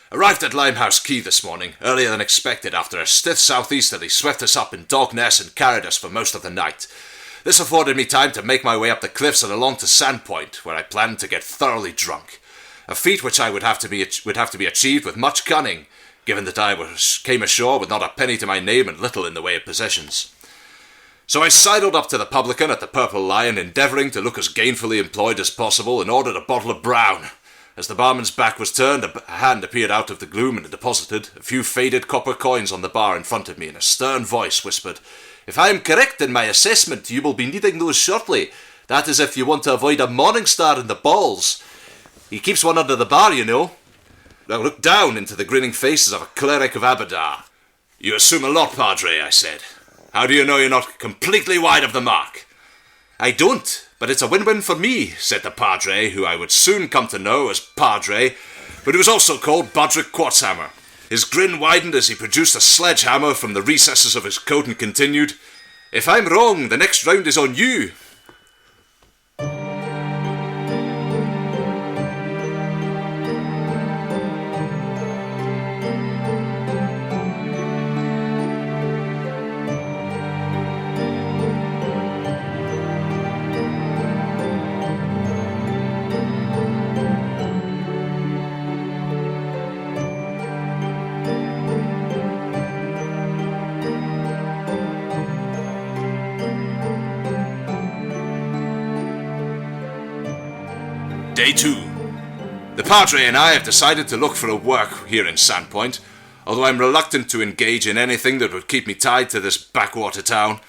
Arrived at Limehouse Quay this morning, earlier than expected after a stiff southeasterly swept us up in Dogness and carried us for most of the night. This afforded me time to make my way up the cliffs and along to Sandpoint, where I planned to get thoroughly drunk. A feat which would have to be achieved with much cunning, given that I came ashore with not a penny to my name and little in the way of possessions. So I sidled up to the publican at the Purple Lion, endeavouring to look as gainfully employed as possible, and ordered a bottle of brown. As the barman's back was turned, a hand appeared out of the gloom and deposited a few faded copper coins on the bar in front of me, and a stern voice whispered, "If I am correct in my assessment, you will be needing those shortly. That is if you want to avoid a morning star in the balls. He keeps one under the bar, you know." I looked down into the grinning faces of a cleric of Aberdar. "You assume a lot, Padre," I said. "How do you know you're not completely wide of the mark?" "I don't. But it's a win-win for me," said the Padre, who I would soon come to know as Padre, but who was also called Bodrick Quartzhammer. His grin widened as he produced a sledgehammer from the recesses of his coat and continued, "If I'm wrong, the next round is on you." Day 2. The Padre and I have decided to look for a work here in Sandpoint, although I'm reluctant to engage in anything that would keep me tied to this backwater town.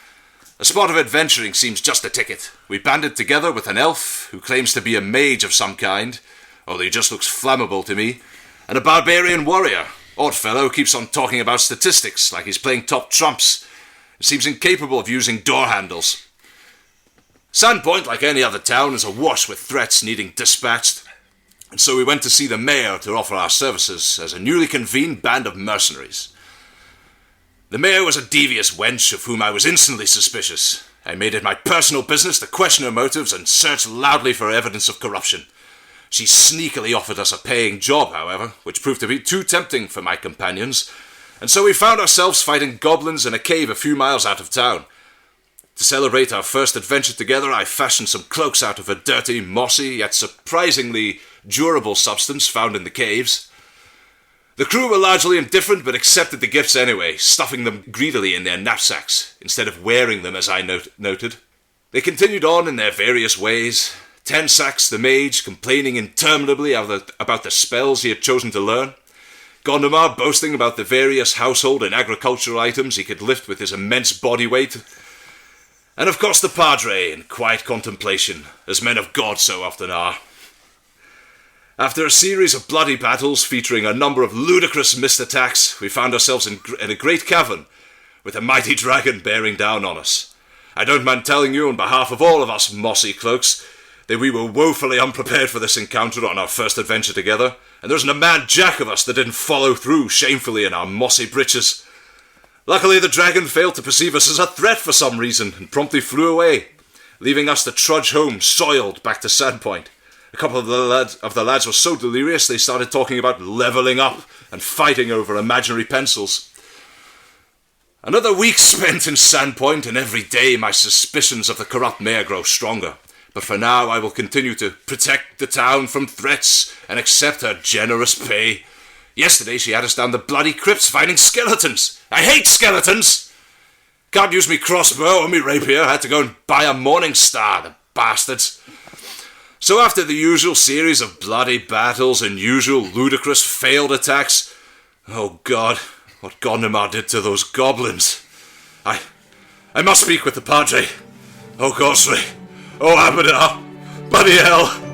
A spot of adventuring seems just the ticket. We banded together with an elf, who claims to be a mage of some kind, although he just looks flammable to me, and a barbarian warrior. Odd fellow keeps on talking about statistics, like he's playing top trumps, and seems incapable of using door handles. Sandpoint, like any other town, is awash with threats needing dispatched, and so we went to see the mayor to offer our services as a newly convened band of mercenaries. The mayor was a devious wench of whom I was instantly suspicious. I made it my personal business to question her motives and search loudly for evidence of corruption. She sneakily offered us a paying job, however, which proved to be too tempting for my companions, and so we found ourselves fighting goblins in a cave a few miles out of town. To celebrate our first adventure together, I fashioned some cloaks out of a dirty, mossy, yet surprisingly durable substance found in the caves. The crew were largely indifferent, but accepted the gifts anyway, stuffing them greedily in their knapsacks, instead of wearing them as I noted. They continued on in their various ways. Tensax, the mage, complaining interminably about the spells he had chosen to learn. Gondomar boasting about the various household and agricultural items he could lift with his immense body weight. And of course the Padre in quiet contemplation, as men of God so often are. After a series of bloody battles featuring a number of ludicrous missed attacks, we found ourselves in a great cavern, with a mighty dragon bearing down on us. I don't mind telling you on behalf of all of us mossy cloaks that we were woefully unprepared for this encounter on our first adventure together, and there wasn't a mad jack of us that didn't follow through shamefully in our mossy breeches. Luckily, the dragon failed to perceive us as a threat for some reason and promptly flew away, leaving us to trudge home soiled back to Sandpoint. A couple of the lads were so delirious they started talking about levelling up and fighting over imaginary pencils. Another week spent in Sandpoint, and every day my suspicions of the corrupt mayor grow stronger. But for now I will continue to protect the town from threats and accept her generous pay. Yesterday she had us down the bloody crypts finding skeletons. I hate skeletons! Can't use me crossbow or me rapier. I had to go and buy a morning star, the bastards. So after the usual series of bloody battles and usual ludicrous failed attacks, oh God, what Gondomar did to those goblins. I must speak with the Padre. Oh Gosri, oh Abadar, bloody hell.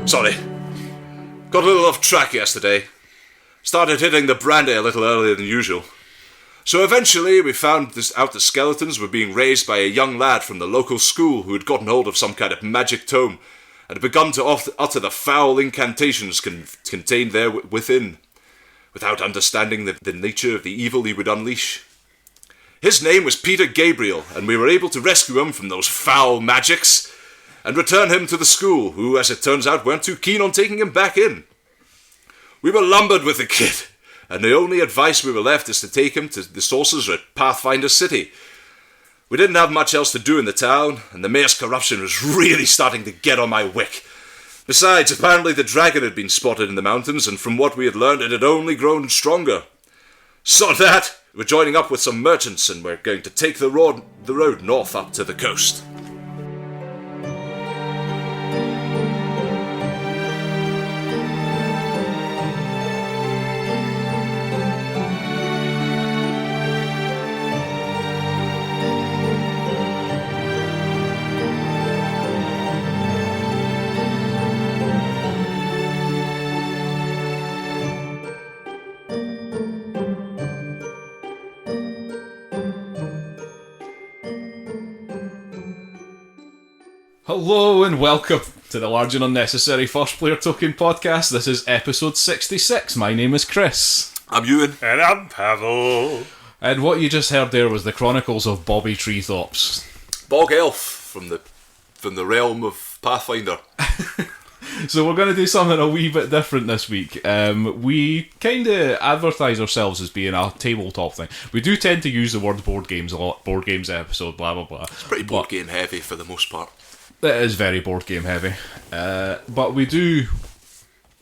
Sorry. Got a little off track yesterday. Started hitting the brandy a little earlier than usual. So eventually we found out the skeletons were being raised by a young lad from the local school who had gotten hold of some kind of magic tome and had begun to utter the foul incantations contained there within, without understanding the nature of the evil he would unleash. His name was Peter Gabriel, and we were able to rescue him from those foul magics and return him to the school, who, as it turns out, weren't too keen on taking him back in. We were lumbered with the kid, and the only advice we were left is to take him to the sources at Pathfinder City. We didn't have much else to do in the town, and the mayor's corruption was really starting to get on my wick. Besides, apparently the dragon had been spotted in the mountains, and from what we had learned, it had only grown stronger. So that, we're joining up with some merchants, and we're going to take the road north up to the coast. Hello and welcome to the Large and Unnecessary First Player Token podcast. This is episode 66. My name is Chris. I'm Euan. And I'm Pawel. And what you just heard there was the Chronicles of Bobby Treetops. Bog Elf from the realm of Pathfinder. So we're going to do something a wee bit different this week. We kind of advertise ourselves as being a tabletop thing. We do tend to use the word board games a lot. Board games episode, blah, blah, blah. It's pretty board game heavy for the most part. It is very board game heavy. But we do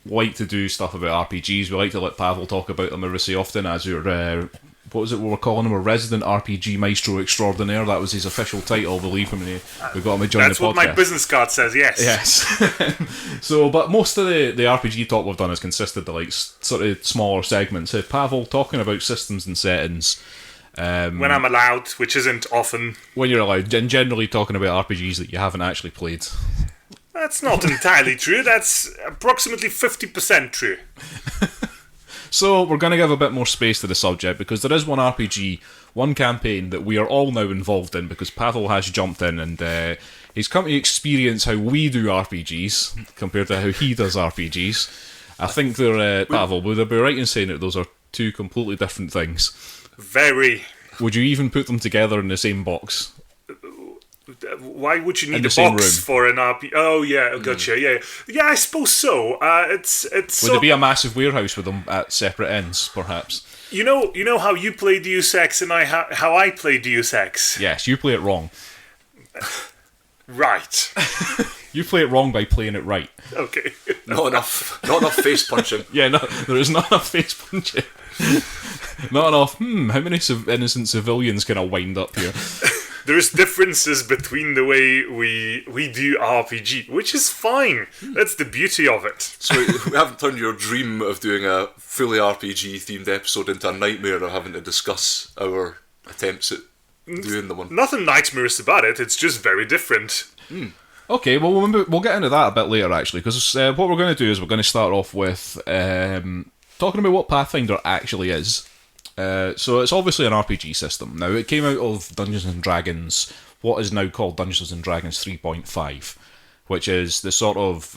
like to do stuff about RPGs. We like to let Pawel talk about them every so often as your, what was it we were calling him? A resident RPG maestro extraordinaire. That was his official title, believe me. We got him to join the podcast. That's what my business card says, yes. Yes. So, but most of the RPG talk we've done has consisted of like sort of smaller segments. Pawel talking about systems and settings. When I'm allowed, which isn't often. When you're allowed, and generally talking about RPGs that you haven't actually played. That's not entirely true. That's approximately 50% true. So we're going to give a bit more space to the subject because there is one RPG, one campaign that we are all now involved in because Pawel has jumped in and he's come to experience how we do RPGs compared to how he does RPGs. I think they're, Pawel, would I be right in saying that those are two completely different things? Very. Would you even put them together in the same box? Why would you need a box room for an RPG? Oh, yeah, gotcha, yeah. Yeah, I suppose so. It's would there be a massive warehouse with them at separate ends, perhaps? You know how you play Deus Ex and how I play Deus Ex? Yes, you play it wrong. Right. You play it wrong by playing it right. Okay. Not enough face punching. Yeah, no, there is not enough face punching. Not enough, how many innocent civilians can I wind up here? There's differences between the way we do RPG, which is fine. That's the beauty of it. So we haven't turned your dream of doing a fully RPG-themed episode into a nightmare of having to discuss our attempts at doing the one. Nothing nightmarish about it, it's just very different. Okay, well, we'll get into that a bit later, actually, because what we're going to do is we're going to start off with talking about what Pathfinder actually is. So it's obviously an RPG system. Now, it came out of Dungeons & Dragons, what is now called Dungeons & Dragons 3.5, which is the sort of,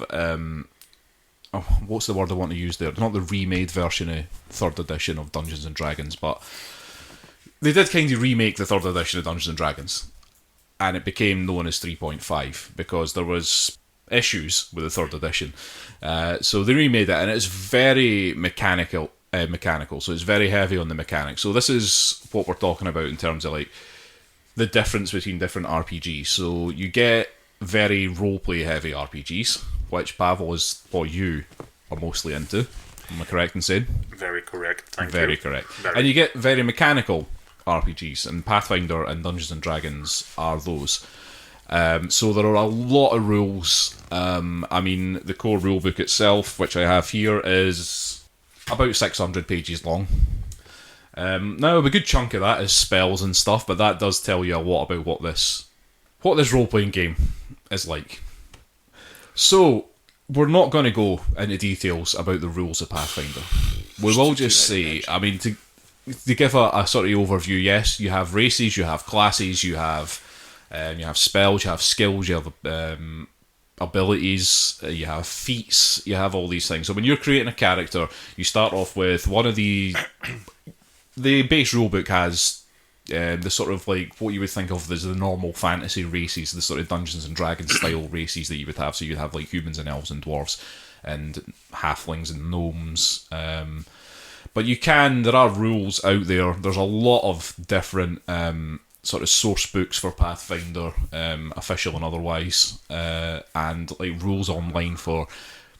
what's the word I want to use there? Not the remade version of 3rd edition of Dungeons & Dragons, but they did kind of remake the 3rd edition of Dungeons & Dragons, and it became known as 3.5, because there was issues with the 3rd edition. So they remade it, and it's very mechanical, so it's very heavy on the mechanics. So this is what we're talking about in terms of like the difference between different RPGs. So you get very roleplay heavy RPGs, which Pawel is what you are mostly into. Am I correct in saying? Very correct. Thank you. Very correct. And you get very mechanical RPGs, and Pathfinder and Dungeons and Dragons are those. So there are a lot of rules. I mean, the core rulebook itself, which I have here, is about 600 pages long. Now, a good chunk of that is spells and stuff, but that does tell you a lot about what this role-playing game is like. So, we're not going to go into details about the rules of Pathfinder. We will just say, I mean, to give a sort of overview, yes, you have races, you have classes, you have spells, you have skills, you have abilities, you have feats, you have all these things. So when you're creating a character, you start off with one of the base rulebook has the sort of like what you would think of as the normal fantasy races, the sort of Dungeons and Dragons style races that you would have. So you'd have like humans and elves and dwarves and halflings and gnomes. But there are rules out there. There's a lot of different sort of source books for Pathfinder, official and otherwise, and like rules online for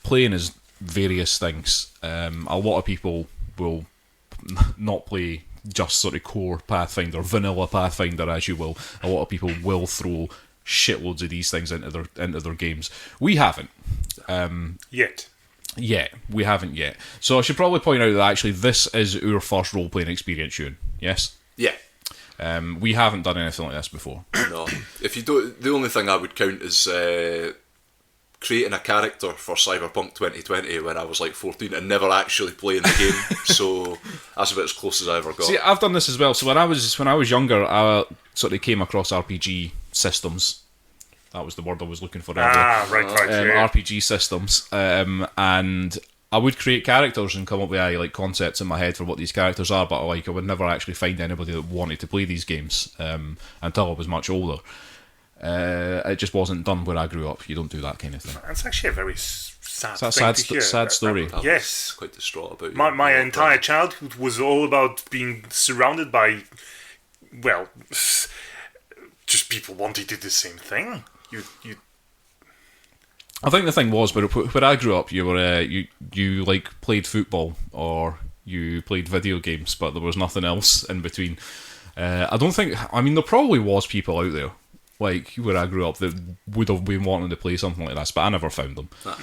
playing as various things. A lot of people will not play just sort of core Pathfinder, vanilla Pathfinder, as you will. A lot of people will throw shitloads of these things into their games. We haven't Yet. Yeah, we haven't yet. So I should probably point out that actually this is our first role playing experience, Euan. Yes. Yeah. We haven't done anything like this before. No. If you don't, the only thing I would count is creating a character for Cyberpunk 2020 when I was like 14 and never actually playing the game. So that's about as close as I ever got. See, I've done this as well. So when I was younger, I sort of came across RPG systems. That was the word I was looking for earlier. Right. RPG systems, and I would create characters and come up with like concepts in my head for what these characters are, but like I would never actually find anybody that wanted to play these games until I was much older. It just wasn't done where I grew up. You don't do that kind of thing. That's actually a very sad It's thing a to hear. sad story. I was Yes. quite distraught about it. My entire childhood was all about being surrounded by, well, just people wanting to do the same thing. You I think the thing was, when I grew up, you were you like played football or you played video games, but there was nothing else in between. I don't think. I mean, there probably was people out there like where I grew up that would have been wanting to play something like this, but I never found them. Nah.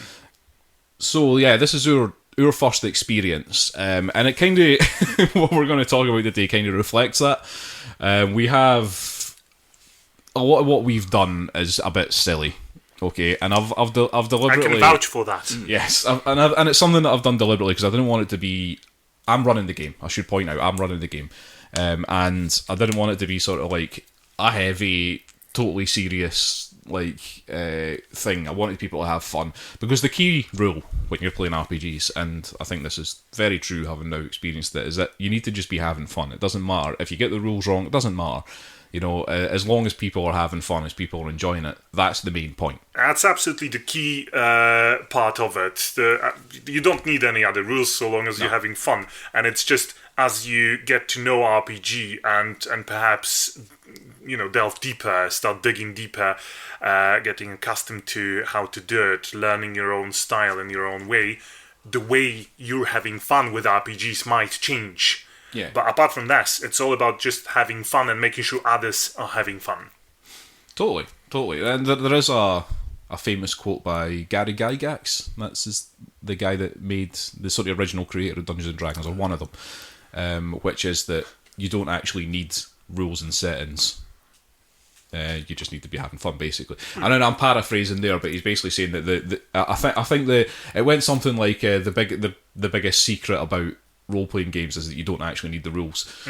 So yeah, this is our first experience, and it kind of what we're going to talk about today kind of reflects that. We have a lot of what we've done is a bit silly, okay, and I've deliberately. I can vouch for that. Yes, and it's something that I've done deliberately because I didn't want it to be. I'm running the game. I should point out I'm running the game, and I didn't want it to be sort of like a heavy, totally serious thing. I wanted people to have fun because the key rule when you're playing RPGs, and I think this is very true having now experienced it, is that you need to just be having fun. It doesn't matter if you get the rules wrong. It doesn't matter. You know, as long as people are having fun, as people are enjoying it, that's the main point. That's absolutely the key part of it. You don't need any other rules so long as you're having fun. And it's just as you get to know RPG and perhaps, you know, delve deeper, start digging deeper, getting accustomed to how to do it, learning your own style in your own way, the way you're having fun with RPGs might change. Yeah. But apart from that, it's all about just having fun and making sure others are having fun. Totally. And there is a famous quote by Gary Gygax. That's the guy that made the sort of original creator of Dungeons and Dragons, or one of them, which is that you don't actually need rules and settings. You just need to be having fun, basically. And then I'm paraphrasing there, but he's basically saying that I think it went something like the biggest secret about role-playing games is that you don't actually need the rules.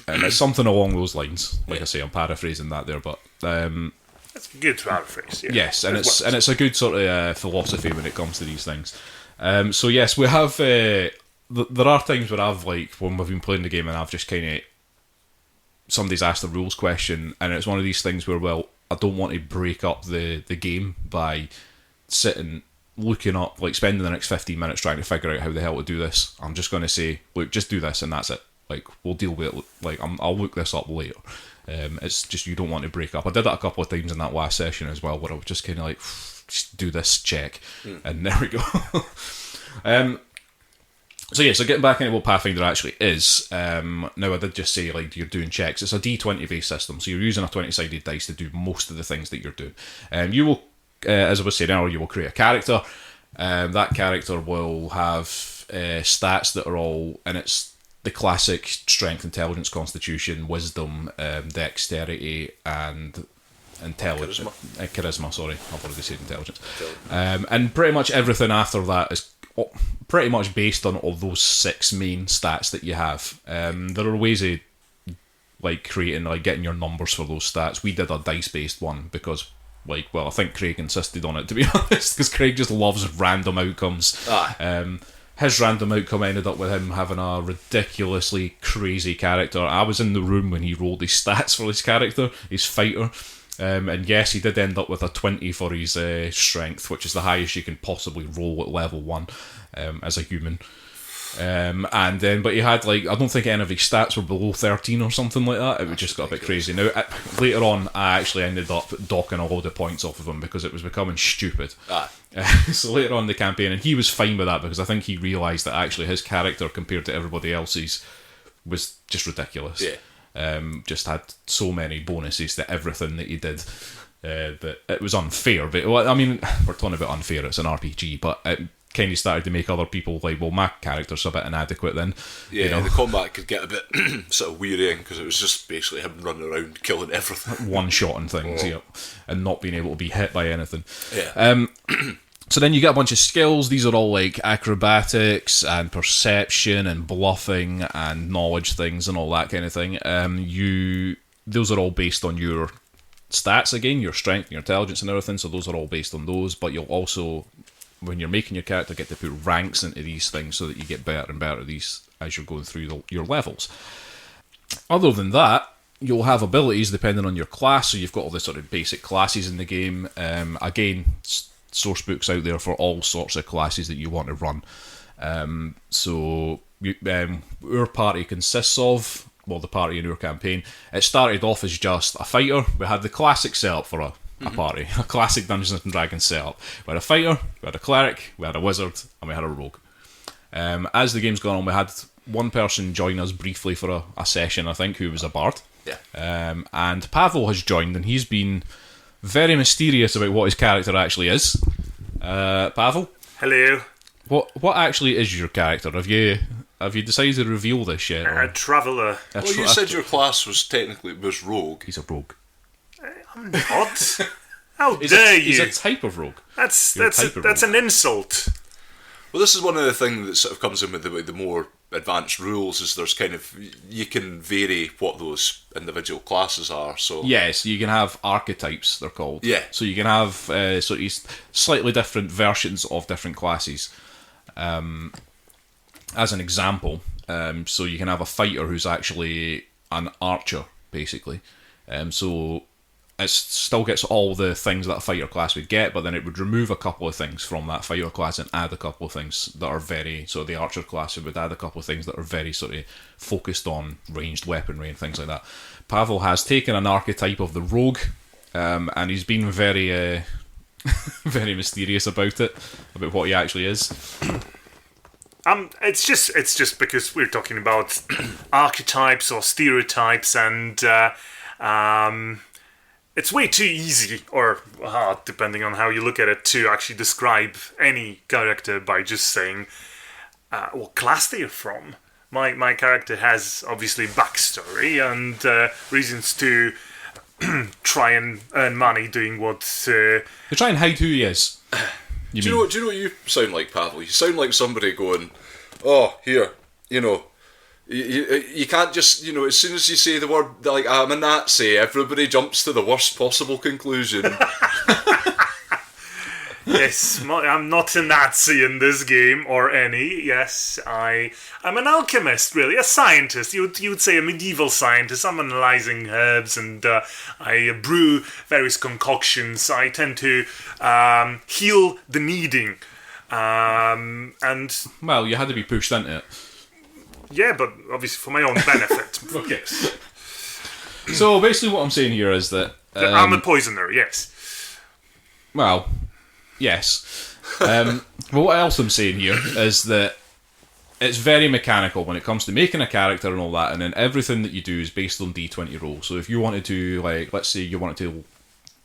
And it's something along those lines. Like I say, I'm paraphrasing that there, but That's a good paraphrase. Yeah. yes, and it's a good sort of philosophy when it comes to these things. So yes, we have. There are times where I've when we've been playing the game and I've just kind of somebody's asked a rules question, and it's one of these things where I don't want to break up the game by sitting. Looking up, spending the next 15 minutes trying to figure out how the hell to do this. I'm just going to say, look, just do this and that's it. We'll deal with it. I'll look this up later. It's just you don't want to break up. I did that a couple of times in that last session as well, where I was just kind of just do this, check, and there we go. So getting back into what Pathfinder actually is. Now I did just say you're doing checks. It's a D20 based system, so you're using a 20-sided dice to do most of the things that you're doing. You will. As I was saying earlier, you will create a character. That character will have stats that are all, and it's the classic strength, intelligence, constitution, wisdom, dexterity, and intelligence, charisma. Sorry, I've already said intelligence. And pretty much everything after that is pretty much based on all those 6 main stats that you have. There are ways of like creating, like getting your numbers for those stats. We did a dice-based one because, like, well, I think Craig insisted on it, to be honest, because Craig just loves random outcomes. His random outcome ended up with him having a ridiculously crazy character. I was in the room when he rolled his stats for his character, his fighter. And yes, he did end up with a 20 for his strength, which is the highest you can possibly roll at level 1 as a human. But he had, like, I don't think any of his stats were below 13 or something like that. It just got a bit crazy. Now, later on, I actually ended up docking a load of points off of him because it was becoming stupid. So later on in the campaign, and he was fine with that because I think he realised that actually his character compared to everybody else's was just ridiculous. Just had so many bonuses to everything that he did that it was unfair. But I mean, we're talking about unfair, it's an RPG, but it kind of started to make other people like, well, my character's a bit inadequate then. The combat could get a bit sort of wearying because it was just basically him running around killing everything. One-shotting things, and not being able to be hit by anything. So then you get a bunch of skills. These are all like acrobatics and perception and bluffing and knowledge things and all that kind of thing. Those are all based on your stats again, your strength and your intelligence and everything. So those are all based on those. But you'll also, when you're making your character, get to put ranks into these things so that you get better and better at these as you're going through your levels. Other than that, you'll have abilities depending on your class. So you've got all the sort of basic classes in the game. Again, source books out there for all sorts of classes that you want to run. Our party consists of, well, the party in our campaign, it started off as just a fighter. We had the classic setup for a party, a classic Dungeons and Dragons setup. We had a fighter, we had a cleric, we had a wizard, and we had a rogue. As the game's gone on, we had one person join us briefly for a session, I think, who was a bard. And Pawel has joined, and he's been very mysterious about what his character actually is. Pawel? Hello. What actually is your character? Have you decided to reveal this yet? A traveller. You said your class was rogue. He's a rogue. I'm not. How dare you? He's a type of rogue. That's an insult. Well, this is one of the things that sort of comes in with the more advanced rules, is there's kind of, you can vary what those individual classes are. So yes, you can have archetypes, they're called. So you can have slightly different versions of different classes. As an example, so you can have a fighter who's actually an archer, basically. So it still gets all the things that a fighter class would get, but then it would remove a couple of things from that fighter class and add a couple of things that are very... So the archer class would add a couple of things that are very sort of focused on ranged weaponry and things like that. Pawel has taken an archetype of the rogue, and he's been very very mysterious about it, about what he actually is. It's just because we're talking about archetypes or stereotypes, and it's way too easy, or hard, depending on how you look at it, to actually describe any character by just saying what class they're from. My character has, obviously, backstory and reasons to try and earn money doing what... You're trying to hide who he is. Do you know what you sound like, Pawel? You sound like somebody going, oh, here, you can't just, as soon as you say the word, like, I'm a Nazi, everybody jumps to the worst possible conclusion. Yes, I'm not a Nazi in this game, or any. Yes, I'm an alchemist, really, a scientist. You would say a medieval scientist. I'm analysing herbs, and I brew various concoctions. I tend to heal the needing. And well, you had to be pushed into it. Yeah, but obviously for my own benefit. Okay. So basically what I'm saying here is that... I'm a poisoner, yes. Well, yes. But what else I'm saying here is that it's very mechanical when it comes to making a character and all that, and then everything that you do is based on D20 rolls. So if you wanted to, like, let's say you wanted to,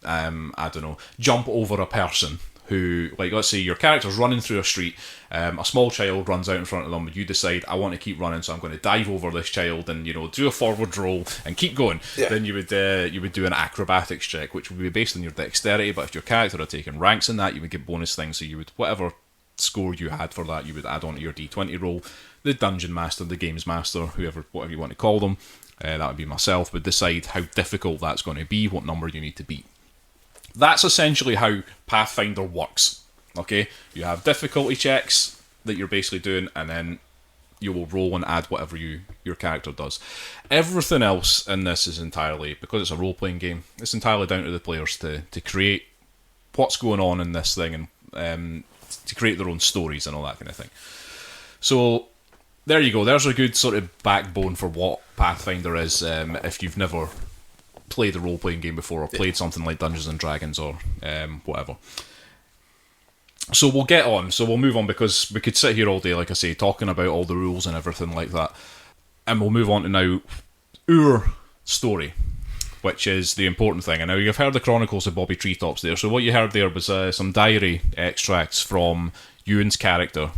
I don't know, jump over a person who, like, let's say your character's running through a street, a small child runs out in front of them, but you decide, I want to keep running, so I'm going to dive over this child and, do a forward roll and keep going. Yeah. Then you would do an acrobatics check, which would be based on your dexterity, but if your character had taken ranks in that, you would get bonus things, so you would, whatever score you had for that, you would add on to your d20 roll. The dungeon master, the games master, whatever you want to call them, that would be myself, would decide how difficult that's going to be, what number you need to beat. That's essentially how Pathfinder works. Okay, you have difficulty checks that you're basically doing, and then you will roll and add whatever your character does. Everything else in this is entirely, because it's a role-playing game, it's entirely down to the players to create what's going on in this thing and to create their own stories and all that kind of thing. So there you go. There's a good sort of backbone for what Pathfinder is. If you've never played a role-playing game before or played something like Dungeons and Dragons or whatever. So we'll get on. So we'll move on, because we could sit here all day, like I say, talking about all the rules and everything like that. And we'll move on to now our story, which is the important thing. And now you've heard the Chronicles of Bobby Treetops there. So what you heard there was some diary extracts from Euan's character,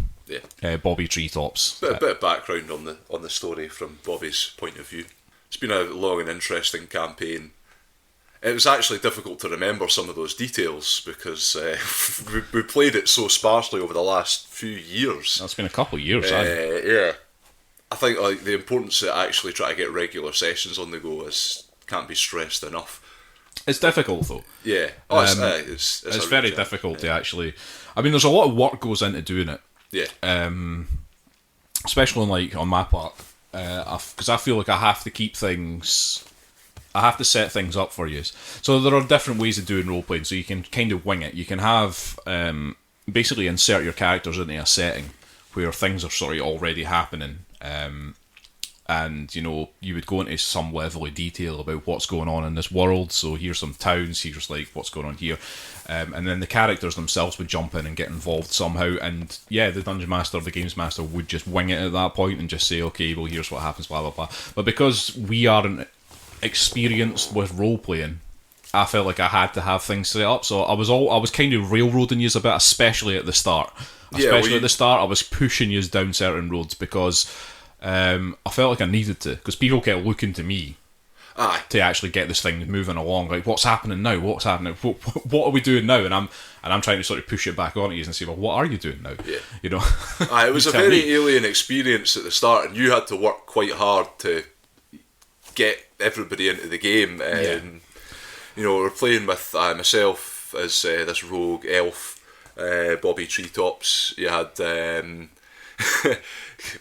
Bobby Treetops. A bit of background on the story from Bobby's point of view. It's been a long and interesting campaign. It was actually difficult to remember some of those details because we played it so sparsely over the last few years. That's been a couple of years, yeah. I think like the importance of actually trying to get regular sessions on the go can't be stressed enough. It's difficult though. Yeah. It's very difficult to actually. I mean, there's a lot of work goes into doing it. Yeah. Especially on my part, because I feel like I have to keep things. I have to set things up for you. So there are different ways of doing role playing. So you can kind of wing it. You can have basically insert your characters into a setting where things are sort of already happening. And you would go into some level of detail about what's going on in this world. So here's some towns, here's like what's going on here, and then the characters themselves would jump in and get involved somehow. And yeah, the dungeon master, the games master would just wing it at that point and just say, okay, well here's what happens, blah blah blah. But because we aren't experienced with role playing, I felt like I had to have things set up. So I was kind of railroading you a bit, especially at the start. At the start, I was pushing you down certain roads because. I felt like I needed to, because people kept looking to me to actually get this thing moving along. Like, what's happening now? What's happening? What are we doing now? And I'm trying to sort of push it back on you and say, well, what are you doing now? Yeah. It was a very alien experience at the start, and you had to work quite hard to get everybody into the game. We're playing with myself as this rogue elf, Bobby Treetops. You had.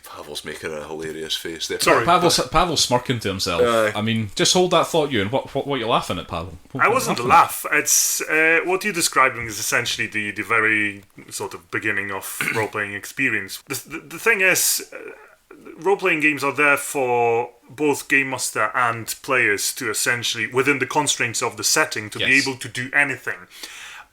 Pavel's making a hilarious face there. Sorry, Pavel's smirking to himself. I mean, just hold that thought, Euan. What are you laughing at, Pavel? I wasn't a laugh. It's what you're describing is essentially the very sort of beginning of role-playing experience. The thing is, role-playing games are there for both game master and players to essentially, within the constraints of the setting, to be able to do anything.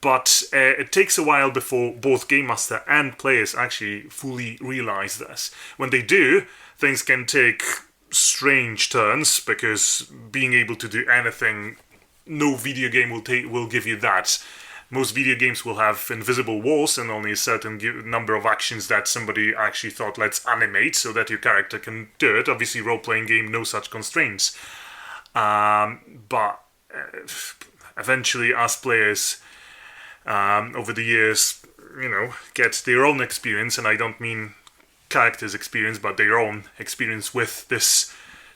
But it takes a while before both Game Master and players actually fully realise this. When they do, things can take strange turns, because being able to do anything, no video game will give you that. Most video games will have invisible walls and only a certain number of actions that somebody actually thought, let's animate so that your character can do it. Obviously, role-playing game, no such constraints. But eventually, as players... over the years, get their own experience, and I don't mean characters' experience, but their own experience with this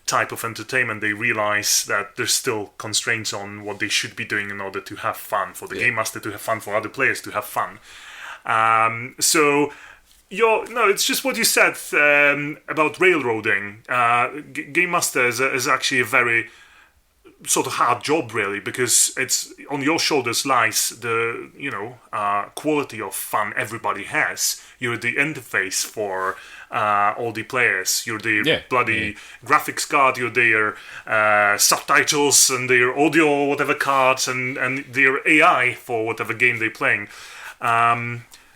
type of entertainment. They realise that there's still constraints on what they should be doing in order to have fun, for the game master to have fun, for other players to have fun. It's just what you said about railroading. Game master is actually a very sort of hard job, really, because it's on your shoulders lies the quality of fun everybody has. You're the interface for all the players. You're the bloody graphics card. You're their subtitles and their audio or whatever cards and their AI for whatever game they're playing.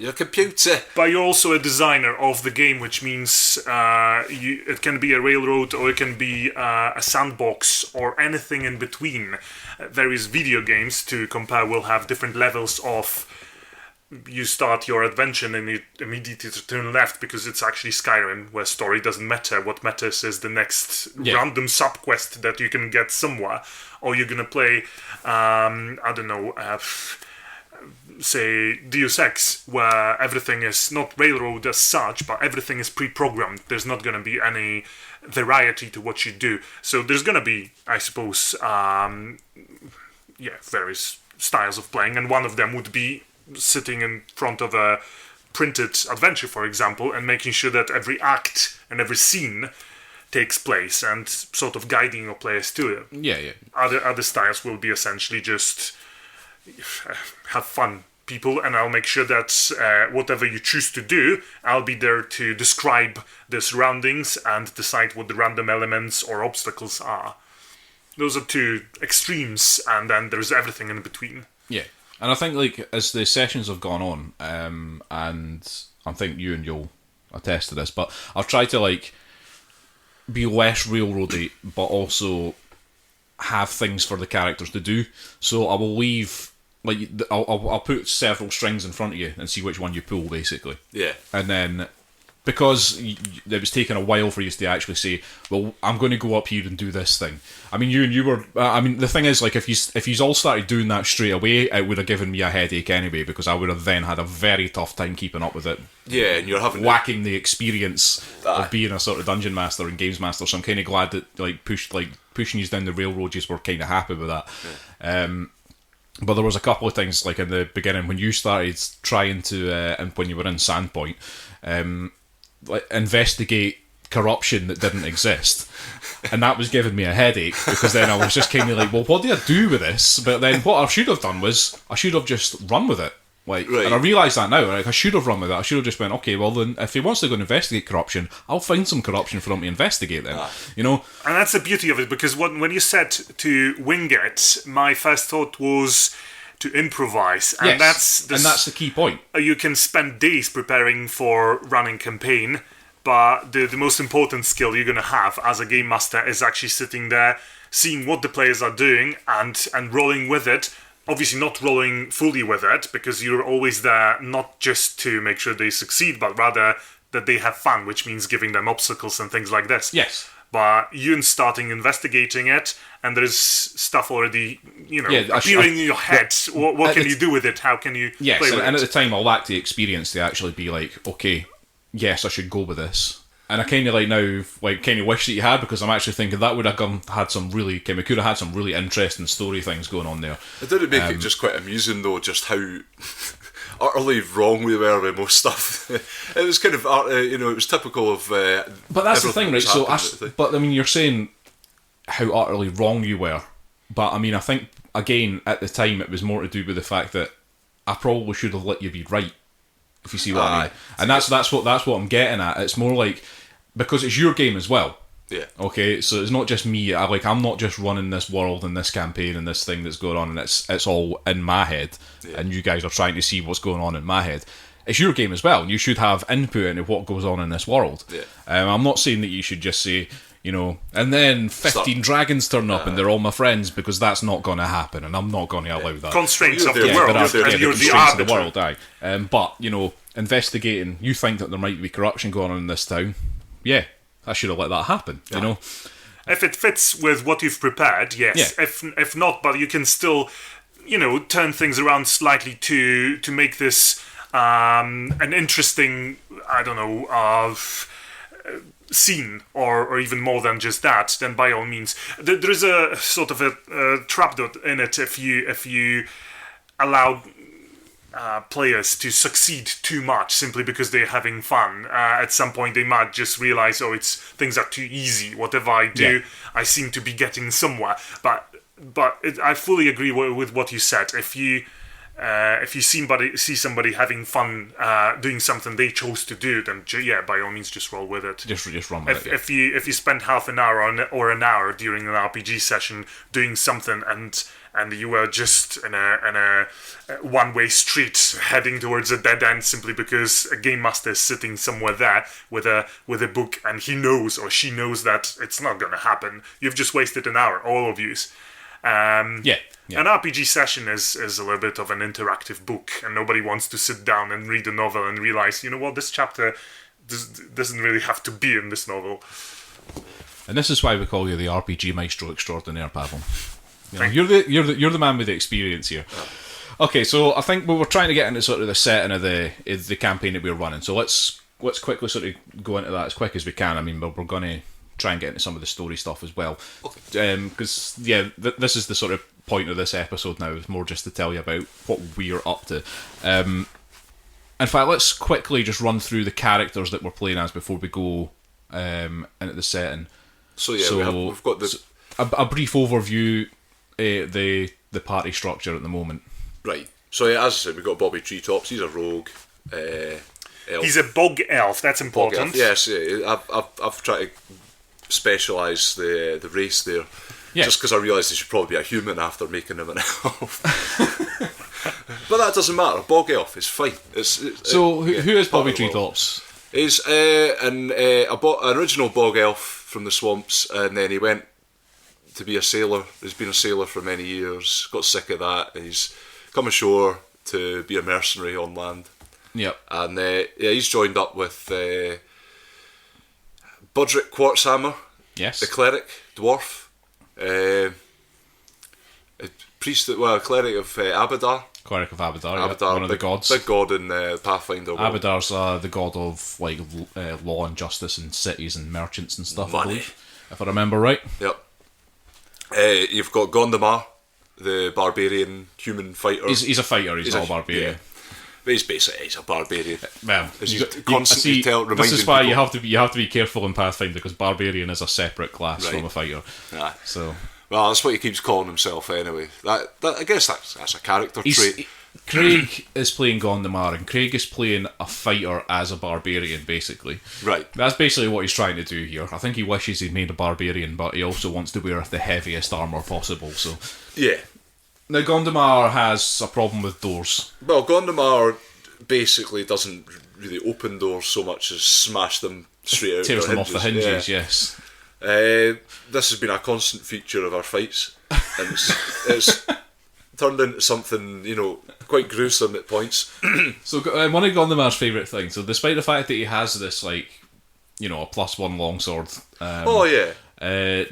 Your computer. But you're also a designer of the game, which means it can be a railroad, or it can be a sandbox, or anything in between. Various video games, to compare, will have different levels of you start your adventure and you immediately turn left because it's actually Skyrim, where story doesn't matter. What matters is the next random sub-quest that you can get somewhere. Or you're going to play, I don't know, say Deus Ex, where everything is not railroad as such, but everything is pre-programmed. There's not going to be any variety to what you do. So there's going to be, I suppose, various styles of playing, and one of them would be sitting in front of a printed adventure, for example, and making sure that every act and every scene takes place and sort of guiding your players to it. Yeah. Other styles will be essentially just have fun, people, and I'll make sure that whatever you choose to do, I'll be there to describe the surroundings and decide what the random elements or obstacles are. Those are two extremes, and then there's everything in between. Yeah. And I think, like, as the sessions have gone on, and I think you and you'll attest to this, but I've tried to, like, be less railroady, but also have things for the characters to do. So I will leave, like, I'll put several strings in front of you and see which one you pull, basically. Yeah. And then, because it was taking a while for you to actually say, well, I'm going to go up here and do this thing. I mean, you were. I mean, the thing is, like, if you all started doing that straight away, it would have given me a headache anyway, because I would have then had a very tough time keeping up with it. Yeah, and you're having whacking the experience of being a sort of dungeon master and games master. So I'm kind of glad that, like, pushing you down the railroad, you were kind of happy with that. Yeah. But there was a couple of things, like in the beginning when you started trying to, and when you were in Sandpoint, like, investigate corruption that didn't exist, and that was giving me a headache, because then I was just kind of like, well, what do I do with this? But then what I should have done was I should have just run with it, like, right. And I realise that now, like, I should have run with it. I should have just went, okay, well then, if he wants to go and investigate corruption, I'll find some corruption for him to investigate then, you know. And that's the beauty of it, because when you said to wing it, my first thought was to improvise, and yes, that's the key point. You can spend days preparing for running campaign, but the most important skill you're going to have as a game master is actually sitting there, seeing what the players are doing and rolling with it. Obviously not rolling fully with it, because you're always there not just to make sure they succeed, but rather that they have fun, which means giving them obstacles and things like this. Yes. But you starting investigating it, and there's stuff already, appearing in your head. What can you do with it? How can you play with it? And at the time, I lacked the experience to actually be like, okay, yes, I should go with this. And I kind of like now, like, kind of wish that you had, because I'm actually thinking that would have had some really, we could have had some really interesting story things going on there. It did make it just quite amusing though, just how utterly wrong we were with most stuff. It was kind of, it was typical of. But that's the thing, right? So, but I mean, you're saying how utterly wrong you were, but I mean, I think again at the time it was more to do with the fact that I probably should have let you be right, if you see what I mean. And that's what I'm getting at. It's more like, because it's your game as well. Yeah. Okay, so it's not just me. I'm not just running this world and this campaign and this thing that's going on, and it's all in my head, and you guys are trying to see what's going on in my head. It's your game as well, and you should have input into what goes on in this world. Yeah. I'm not saying that you should just say, and then 15 dragons turn up and they're all my friends, because that's not going to happen, and I'm not going to allow that. Constraints of the world, and you're the arbiter. Of the world, aye. But, investigating, you think that there might be corruption going on in this town, I should have let that happen, you know. If it fits with what you've prepared, yes. Yeah. If not, but you can still, turn things around slightly to make this an interesting, scene, or even more than just that, then by all means. There is a sort of a trapdoor in it if you allow players to succeed too much simply because they're having fun. At some point they might just realize, things are too easy. Whatever I do, I seem to be getting somewhere. But I fully agree with what you said. If you see somebody having fun doing something they chose to do, then by all means just roll with it. Just run with it. If you spend half an hour or an hour during an RPG session doing something and you were just in a one-way street heading towards a dead end simply because a game master is sitting somewhere there with a book, and he knows or she knows that it's not going to happen, you've just wasted an hour, all of you. Yeah. An RPG session is a little bit of an interactive book, and nobody wants to sit down and read a novel and realize, you know what, this chapter doesn't really have to be in this novel. And this is why we call you the RPG maestro extraordinaire, Pavel. You know, you're the man with the experience here. Okay, so I think we were trying to get into sort of the setting of the campaign that we were running. So let's quickly sort of go into that as quick as we can. I mean, we're going to try and get into some of the story stuff as well, because this is the sort of point of this episode now. It's more just to tell you about what we're up to. In fact, let's quickly just run through the characters that we're playing as before we go into the setting. So yeah, we've got a brief overview, the party structure at the moment. Right. So yeah, as I said, we've got Bobby Treetops. He's a rogue. Elf. He's a bog elf. That's important. Yes, I've tried to specialise the race there, just because I realised he should probably be a human after making him an elf. But that doesn't matter. Bog elf is fine. Who is Bobby Treetops? He's an original bog elf from the swamps, and then he went to be a sailor. He's been a sailor for many years, got sick of that, and he's come ashore to be a mercenary on land. Yep. And he's joined up with Budrick Quartzhammer, yes, the cleric dwarf, a priest, cleric of Abadar. Cleric of Abadar, one of the gods. Big god in Pathfinder world. Abadar's the god of like law and justice and cities and merchants and stuff. Money. I believe, if I remember right. Yep. You've got Gondomar, the barbarian human fighter. He's a fighter. He's not a barbarian. Yeah. But he's a barbarian. Well, this is why people. you have to be careful in Pathfinder, because barbarian is a separate class from a fighter. So. Well, that's what he keeps calling himself anyway. That I guess that's a character trait. Craig is playing Gondomar, and Craig is playing a fighter as a barbarian, basically. Right. That's basically what he's trying to do here. I think he wishes he'd made a barbarian, but he also wants to wear the heaviest armour possible. So. Yeah. Now, Gondomar has a problem with doors. Well, Gondomar basically doesn't really open doors so much as smash them straight out. Tears them off the hinges, yes. This has been a constant feature of our fights, and it's turned into something, quite gruesome at points. So one of Gondomar's favourite things, so despite the fact that he has this, a +1 longsword,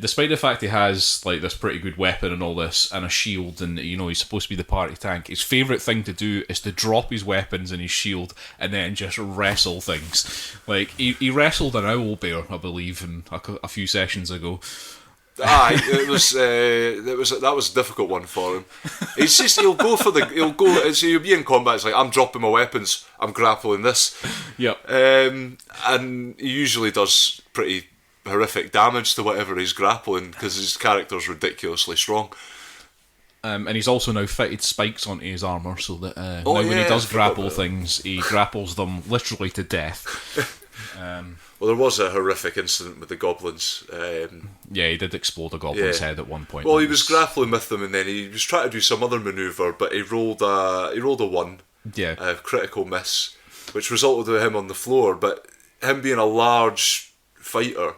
despite the fact he has this pretty good weapon and all this, and a shield, and he's supposed to be the party tank, his favourite thing to do is to drop his weapons and his shield and then just wrestle things. He wrestled an owlbear, I believe, a few sessions ago. That was a difficult one for him. It's just he'll be in combat. It's like, I'm dropping my weapons, I'm grappling this. Yep. And he usually does pretty horrific damage to whatever he's grappling, because his character's ridiculously strong. And he's also now fitted spikes onto his armour, so that when he does grapple things, he grapples them literally to death. Well, there was a horrific incident with the goblins. He did explode a goblin's head at one point. Well, he was grappling with them, and then he was trying to do some other manoeuvre, but he rolled a 1, a critical miss, which resulted in him on the floor. But him being a large fighter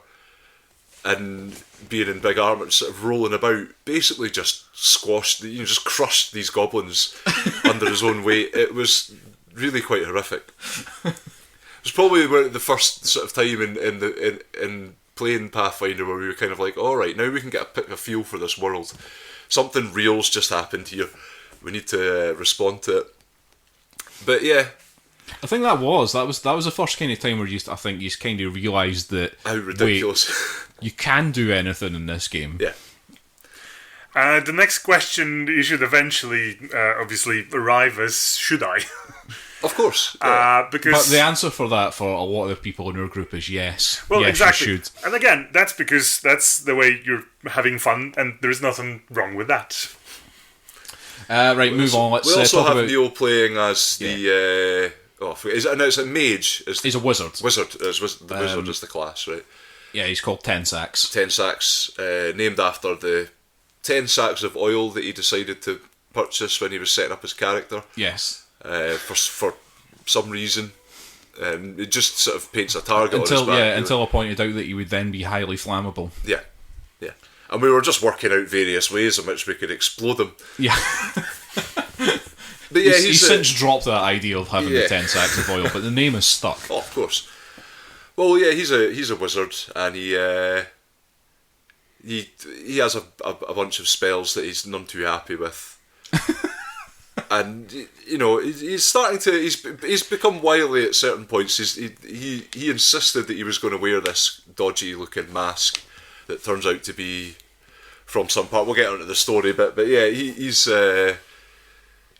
and being in big armour, sort of rolling about, basically just squashed, just crushed these goblins under his own weight. It was really quite horrific. It was probably the first sort of time in playing Pathfinder where we were kind of like, all right, now we can get a feel for this world. Something real's just happened here. We need to respond to it. But yeah, I think that was the first kind of time where you kind of realised that how ridiculous you can do anything in this game. Yeah. The next question you should eventually, obviously, arrive as, should I? Of course. Because but the answer for that for a lot of the people in your group is yes. Well, yes, exactly. You should. And again, that's because that's the way you're having fun, and there's nothing wrong with that. Right, move on. Let's we also talk have about Neil playing as the... it's a mage. He's a wizard. The wizard is the class, right? Yeah, he's called Ten Sacks. Ten Sacks, named after the 10 sacks of oil that he decided to purchase when he was setting up his character. Yes. For some reason. It just sort of paints a target on his back. Until I pointed out that he would then be highly flammable. Yeah. and we were just working out various ways in which we could explode them. Yeah. But yeah, he's since dropped that idea of having the 10 sacks of oil, but the name is stuck. Oh, of course. Well, yeah, he's a wizard, and he has a bunch of spells that he's none too happy with. And he's starting to he's become wily at certain points. He insisted that he was going to wear this dodgy looking mask that turns out to be from some part. We'll get onto the story, but yeah, he's an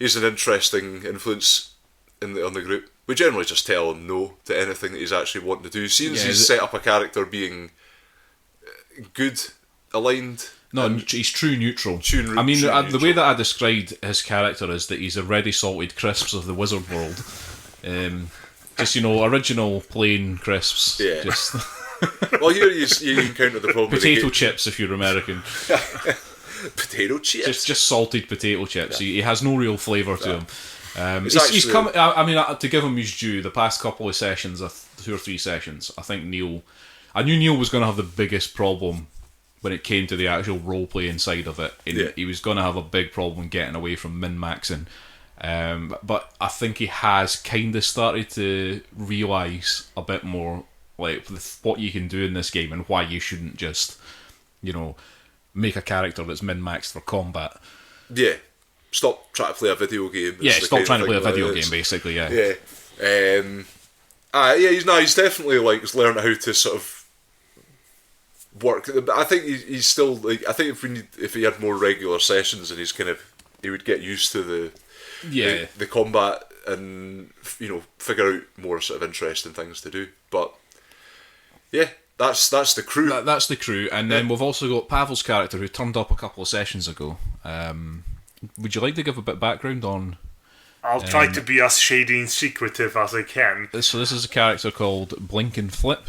interesting influence on the group. We generally just tell him no to anything that he's actually wanting to do. Seems he's set up a character being good, aligned. No, he's true neutral. The way that I described his character is that he's a ready salted crisps of the wizard world. Just original plain crisps. Yeah. Just well, here you encounter the problem. Potato chips, if you're American. Potato chips. Just salted potato chips. Yeah. He has no real flavour to him. He's come. I mean, to give him his due, the past couple of sessions, 2 or 3 sessions, I think I knew Neil was going to have the biggest problem when it came to the actual role-playing side of it. He was going to have a big problem getting away from min-maxing. But I think he has kind of started to realise a bit more like what you can do in this game and why you shouldn't just, make a character that's min-maxed for combat. Yeah. Stop trying to play a video game. Yeah, stop trying to play a video game, basically, yeah. Yeah. He's definitely learned how to sort of work. I think he's still I think if he had more regular sessions and he would get used to the combat and figure out more sort of interesting things to do. But yeah, that's the crew. That's the crew, and then we've also got Pawel's character who turned up a couple of sessions ago. Would you like to give a bit of background on? I'll try to be as shady and secretive as I can. So this is a character called Blink and Flip.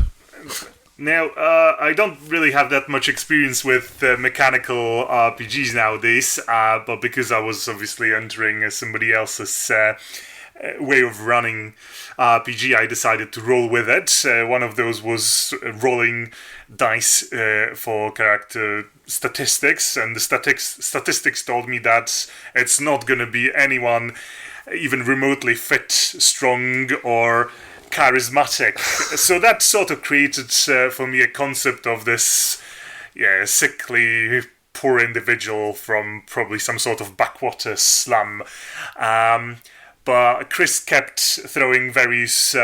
Now, I don't really have that much experience with mechanical RPGs nowadays, but because I was obviously entering somebody else's way of running RPG, I decided to roll with it. One of those was rolling dice for character statistics, and the statistics told me that it's not going to be anyone even remotely fit, strong, or charismatic. So that sort of created for me a concept of this sickly, poor individual from probably some sort of backwater slum. But Chris kept throwing various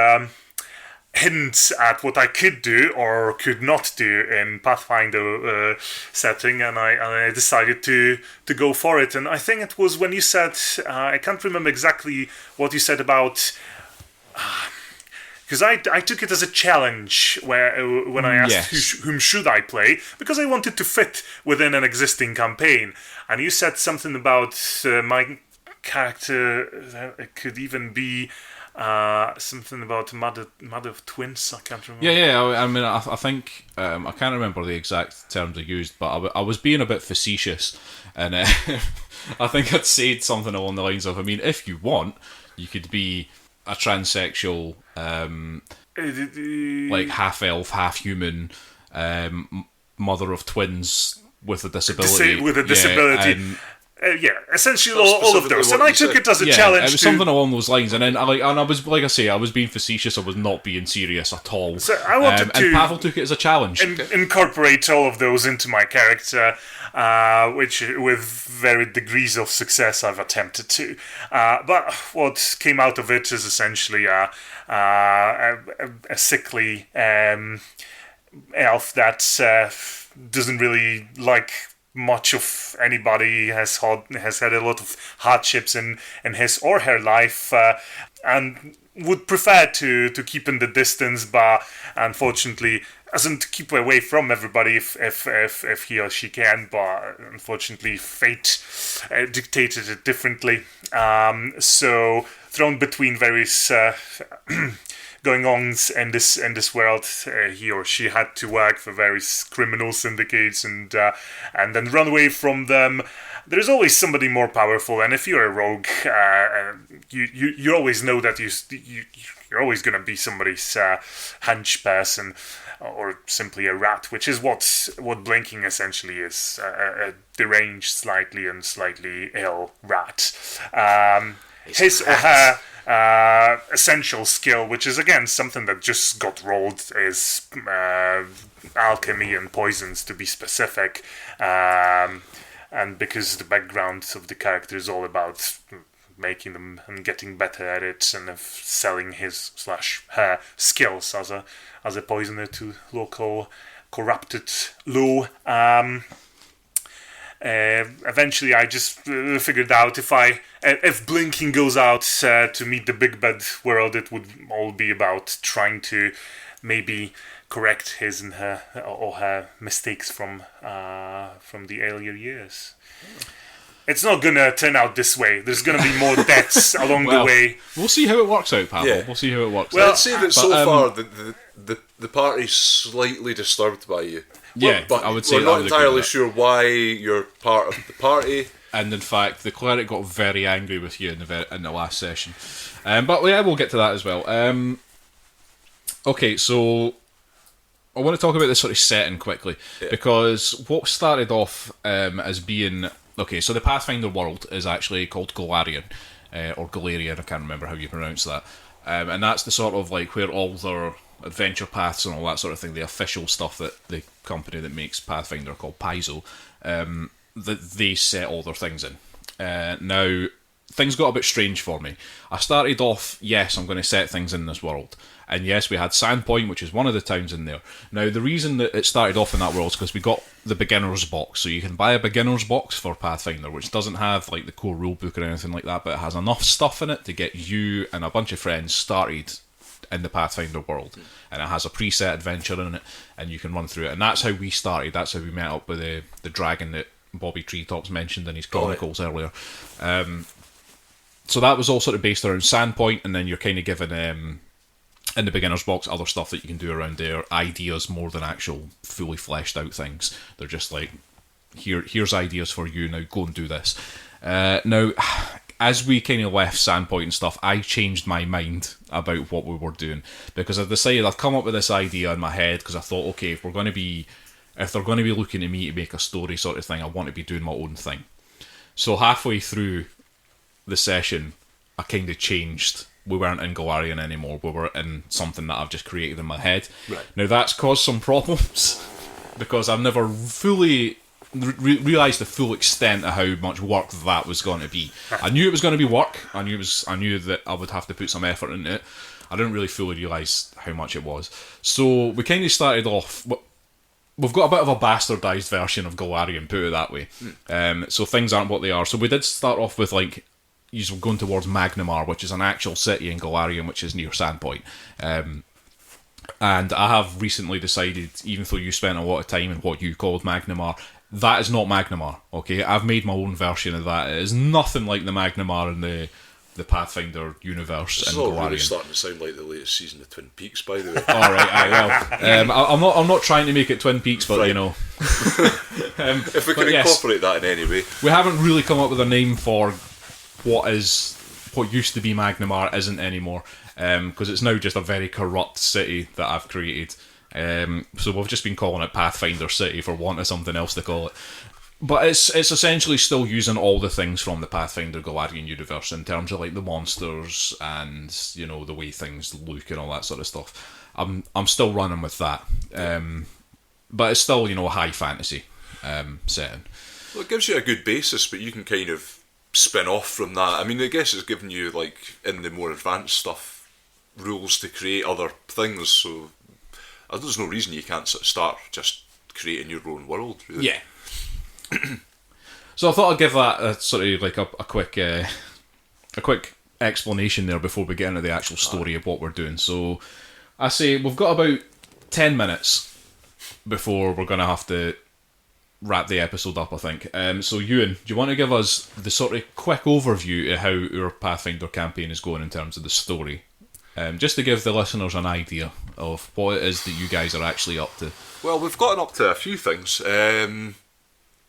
hints at what I could do or could not do in Pathfinder setting, and I decided to go for it. And I think it was when you said, I can't remember exactly what you said about, because I took it as a challenge when I asked whom should I play, because I wanted to fit within an existing campaign. And you said something about my character, it could even be something about mother of twins. I can't remember. Yeah. I mean, I think I can't remember the exact terms I used, but I was being a bit facetious, and I think I'd said something along the lines of, I mean, if you want, you could be a transsexual, like half elf, half human, mother of twins with a disability. With a disability. Essentially all of those, and I took it as a challenge. It was something along those lines, and then I was, like I say, I was being facetious. I was not being serious at all. So I wanted to, and Pawel took it as a challenge. Incorporate all of those into my character, which, with varied degrees of success, I've attempted to. But what came out of it is essentially a sickly elf that doesn't really like much of anybody, has had a lot of hardships in his or her life, and would prefer to keep in the distance, but unfortunately doesn't keep away from everybody if he or she can, but unfortunately fate dictated it differently. So thrown between various going-ons in this world, he or she had to work for various criminal syndicates and then run away from them, there's always somebody more powerful, and if you're a rogue, you always know that you're always going to be somebody's hench person, or simply a rat, which is what blinking essentially is, a deranged, slightly ill rat. His or her essential skill, which is again something that just got rolled, is alchemy and poisons, to be specific. And because the background of the character is all about making them and getting better at it, and of selling his/her skills as a poisoner to local corrupted law. Eventually, I just figured out if blinking goes out to meet the big bad world, it would all be about trying to maybe correct his and her or her mistakes from the earlier years. It's not gonna turn out this way. There's gonna be more deaths along the way. We'll see how it works out, Pawel. Yeah. We'll see how it works Well, out. I'd say that so far the party's slightly disturbed by you. Yeah, but I would say we're that not would agree entirely with sure why you're part of the party. And in fact, the cleric got very angry with you in the last session. But yeah, we'll get to that as well. Okay, so I want to talk about this sort of setting quickly, because what started off as being... Okay, so the Pathfinder world is actually called Golarion, or Golarion, I can't remember how you pronounce that. And that's the sort of like where all their adventure paths and all that sort of thing, the official stuff that the company that makes Pathfinder, called Paizo, that they set all their things in. Now, things got a bit strange for me. I started off, yes, I'm going to set things in this world. And yes, we had Sandpoint, which is one of the towns in there. Now, the reason that it started off in that world is because we got the beginner's box. So you can buy a beginner's box for Pathfinder, which doesn't have like the core rulebook or anything like that, but it has enough stuff in it to get you and a bunch of friends started in the Pathfinder world. And it has a preset adventure in it, and you can run through it. And that's how we started. That's how we met up with the dragon that Bobby Treetops mentioned in his chronicles earlier. So that was all sort of based around Sandpoint, and then you're kind of given... in the beginner's box, other stuff that you can do around there, ideas more than actual fully fleshed out things. They're just like, here's ideas for you, now go and do this. Now, as we kind of left Sandpoint and stuff, I changed my mind about what we were doing, because I decided I've come up with this idea in my head, because I thought, okay, if they're going to be looking at me to make a story sort of thing, I want to be doing my own thing. So halfway through the session, I kind of changed. We weren't in Golarion anymore. We were in something that I've just created in my head. Right. Now, that's caused some problems, because I've never fully realised the full extent of how much work that was going to be. I knew it was going to be work. I knew that I would have to put some effort into it. I didn't really fully realise how much it was. So we kind of started off... We've got a bit of a bastardised version of Golarion, put it that way. So things aren't what they are. So we did start off with, like... You're going towards Magnamar, which is an actual city in Golarion, which is near Sandpoint. And I have recently decided, even though you spent a lot of time in what you called Magnamar, that is not Magnamar, okay? I've made my own version of that. It is nothing like the Magnamar in the Pathfinder universe This in is all Golarion. really starting to sound like the latest season of Twin Peaks, by the way. Alright, well. I'm not trying to make it Twin Peaks, but, Right. you know... If we can incorporate that in any way. We haven't really come up with a name for what used to be Magnamar isn't anymore, because it's now just a very corrupt city that I've created. So we've just been calling it Pathfinder City for want of something else to call it. But it's essentially still using all the things from the Pathfinder Golarion universe in terms of like the monsters and, you know, the way things look and all that sort of stuff. I'm still running with that, but it's still, you know, a high fantasy setting. Well, it gives you a good basis, but you can kind of spin off from that. I mean, I guess it's giving you, like, in the more advanced stuff, rules to create other things, so there's no reason you can't sort of start just creating your own world, really. Yeah. So I thought I'd give that a sort of like a quick explanation there before we get into the actual story of what we're doing. So I say we've got about 10 minutes before we're going to have to wrap the episode up, I think. So Euan, do you want to give us the sort of quick overview of how our Pathfinder campaign is going in terms of the story? Just to give the listeners an idea of what it is that you guys are actually up to. Well, we've gotten up to a few things.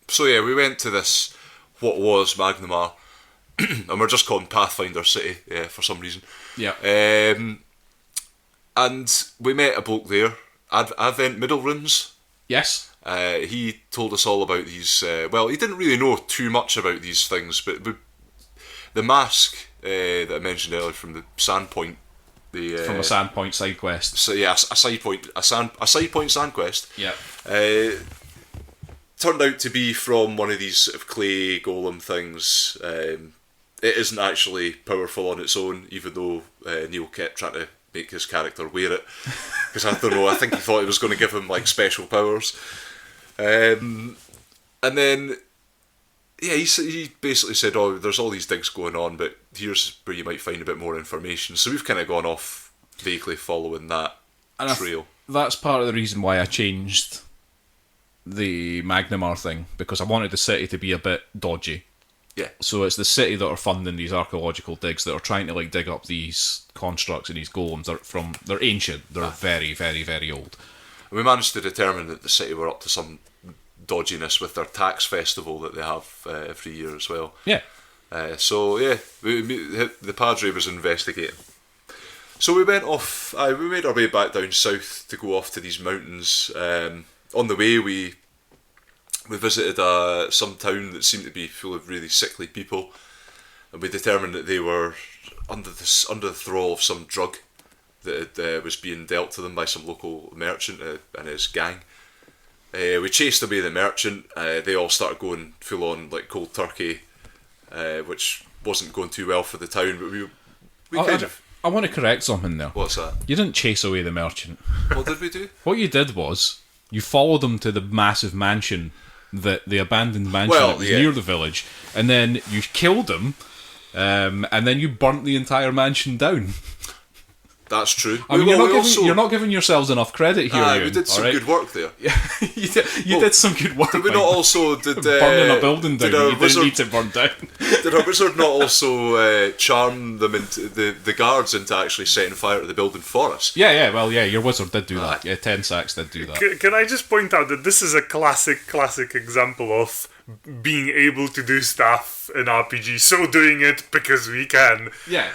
So yeah, we went to this what was Magnamar, and we're just calling Pathfinder City for some reason. Yeah. And we met a bloke there, Advent Middle Rims. Yes. He told us all about these. Well, he didn't really know too much about these things, but the mask that I mentioned earlier from the Sandpoint. From a Sandpoint side quest. So yeah, a side point sand quest. Yeah. Turned out to be from one of these sort of clay golem things. It isn't actually powerful on its own, even though Neil kept trying to make his character wear it, because I don't know, I think he thought it was going to give him like special powers. And then he basically said, oh, there's all these digs going on, but here's where you might find a bit more information. So we've kind of gone off vaguely following that trail. That's part of the reason why I changed the Magnamar thing, because I wanted the city to be a bit dodgy. Yeah. So it's the city that are funding these archaeological digs, that are trying to like dig up these constructs and these golems. They're ancient. They're very, very, very old. And we managed to determine that the city were up to some dodginess with their tax festival that they have every year as well. Yeah. The Padre was investigating. So we went off. We made our way back down south to go off to these mountains. On the way, we visited some town that seemed to be full of really sickly people, and we determined that they were under the thrall of some drug that was being dealt to them by some local merchant and his gang. We chased away the merchant. They all started going full on like cold turkey, which wasn't going too well for the town. But I want to correct something there. What's that? You didn't chase away the merchant. What did we do? What you did was you followed them to the massive mansion, the abandoned mansion that was near the village, and then you killed him, and then you burnt the entire mansion down. That's true. I mean, you're not giving yourselves enough credit here. Euan, we did some good work there. you did some good work. Did we not also burning a building down? You didn't need to burn down. Did our wizard not also charm them into the guards into actually setting fire to the building for us? Yeah. Well, your wizard did do that. Yeah, 10 sacks did do that. Can I just point out that this is a classic example of being able to do stuff in RPG, so doing it because we can. Yeah.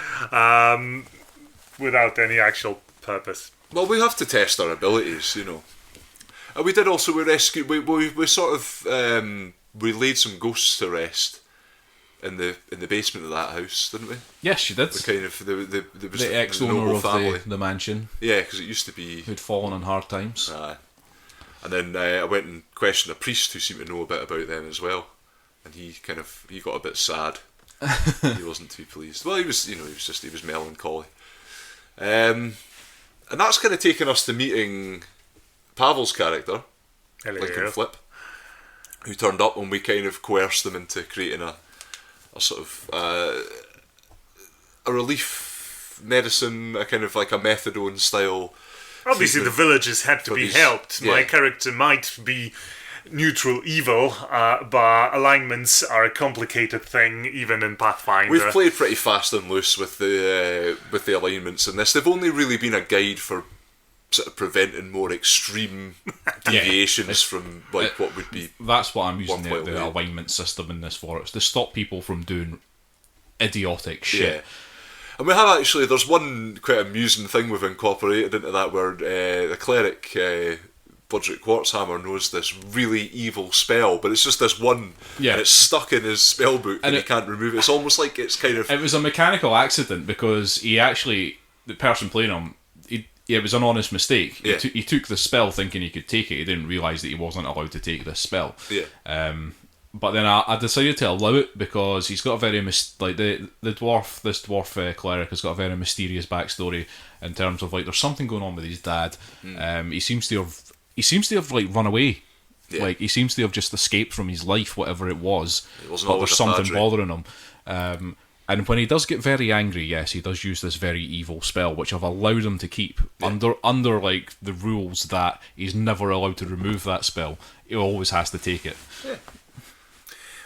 Without any actual purpose. Well, we have to test our abilities, you know. And we did also, we sort of, we laid some ghosts to rest in the basement of that house, didn't we? Yes, you did. The ex-owner of the mansion. Yeah, because it used to be... Who'd fallen on hard times. And then I went and questioned a priest who seemed to know a bit about them as well. And he got a bit sad. He wasn't too pleased. Well, he was melancholy. And that's kind of taken us to meeting Pawel's character, Lincoln Flip, who turned up when we kind of coerced them into creating a sort of a relief medicine, a kind of like a methadone style. Obviously, the villagers had to be helped. Yeah. My character might be neutral evil, but alignments are a complicated thing, even in Pathfinder. We've played pretty fast and loose with the alignments in this. They've only really been a guide for sort of preventing more extreme deviations from what would be. That's what I'm using the alignment system in this for. It's to stop people from doing idiotic shit. Yeah. And we have actually, there's one quite amusing thing we've incorporated into that where the cleric Budget Quartzhammer knows this really evil spell, but it's just this one, and it's stuck in his spell book and he can't remove it. It's almost like it's kind of... It was a mechanical accident because the person playing him, it was an honest mistake. Yeah. He took the spell thinking he could take it. He didn't realise that he wasn't allowed to take this spell. Yeah. But then I decided to allow it because he's got a very this dwarf cleric has got a very mysterious backstory in terms of like there's something going on with his dad. He seems to have like run away. Yeah. Like he seems to have just escaped from his life, whatever it was. But there's something bothering him. And when he does get very angry, yes, he does use this very evil spell, which I've allowed him to keep under like the rules that he's never allowed to remove that spell. He always has to take it. Yeah.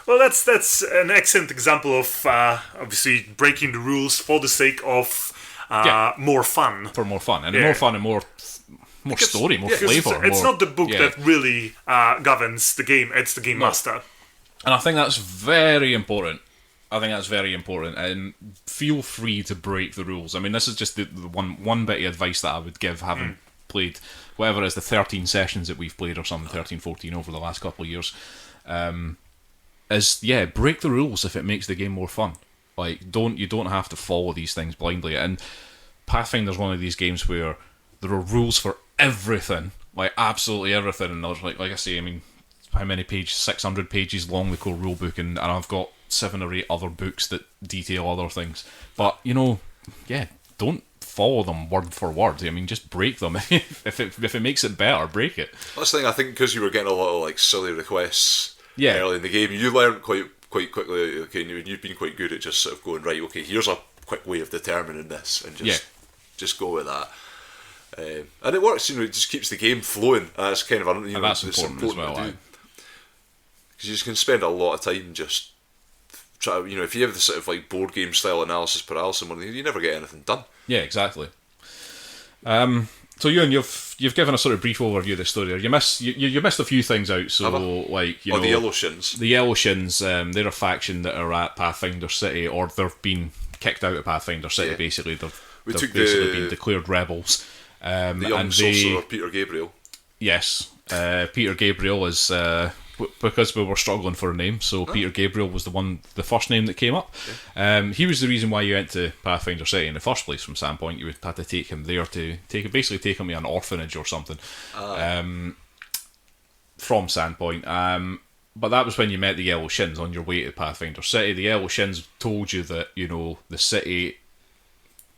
Well, that's an excellent example of obviously breaking the rules for the sake of more fun. For more fun, and more fun and more story, more flavour. It's not the book that really governs the game; it's the game master. And I think that's very important. And feel free to break the rules. I mean, this is just the one bit of advice that I would give, having played whatever it is, the 13 sessions that we've played or something, 13, 14 over the last couple of years, is, break the rules if it makes the game more fun. Like, you don't have to follow these things blindly. And Pathfinder's one of these games where there are rules for everything, like absolutely everything. And there's like I say, I mean, how many pages? 600 pages long, the core rulebook, and I've got 7 or 8 other books that detail other things. But don't follow them word for word. I mean, just break them. if it makes it better, break it. That's the thing. I think because you were getting a lot of like silly requests early in the game, you learned quite quickly. Okay, you've been quite good at just sort of going, right, okay, here's a quick way of determining this, and just go with that. And it works. It just keeps the game flowing. That's kind of that's important as well. Because you just can spend a lot of time just try. If you have the sort of like board game style analysis paralysis, you never get anything done. Yeah, exactly. So Euan, you've given a sort of brief overview of the story. You missed a few things out. So the Yellow Shins. The Yellow Shins, they're a faction that are at Pathfinder City, or they've been kicked out of Pathfinder City. Basically, they've basically been declared rebels. The young sorcerer Peter Gabriel. Yes, Peter Gabriel is because we were struggling for a name. So Peter Gabriel was the first name that came up. He was the reason why you went to Pathfinder City in the first place. From Sandpoint, you had to take him there to take him to an orphanage or something. From Sandpoint. But that was when you met the Yellow Shins on your way to Pathfinder City. The Yellow Shins told you that the city,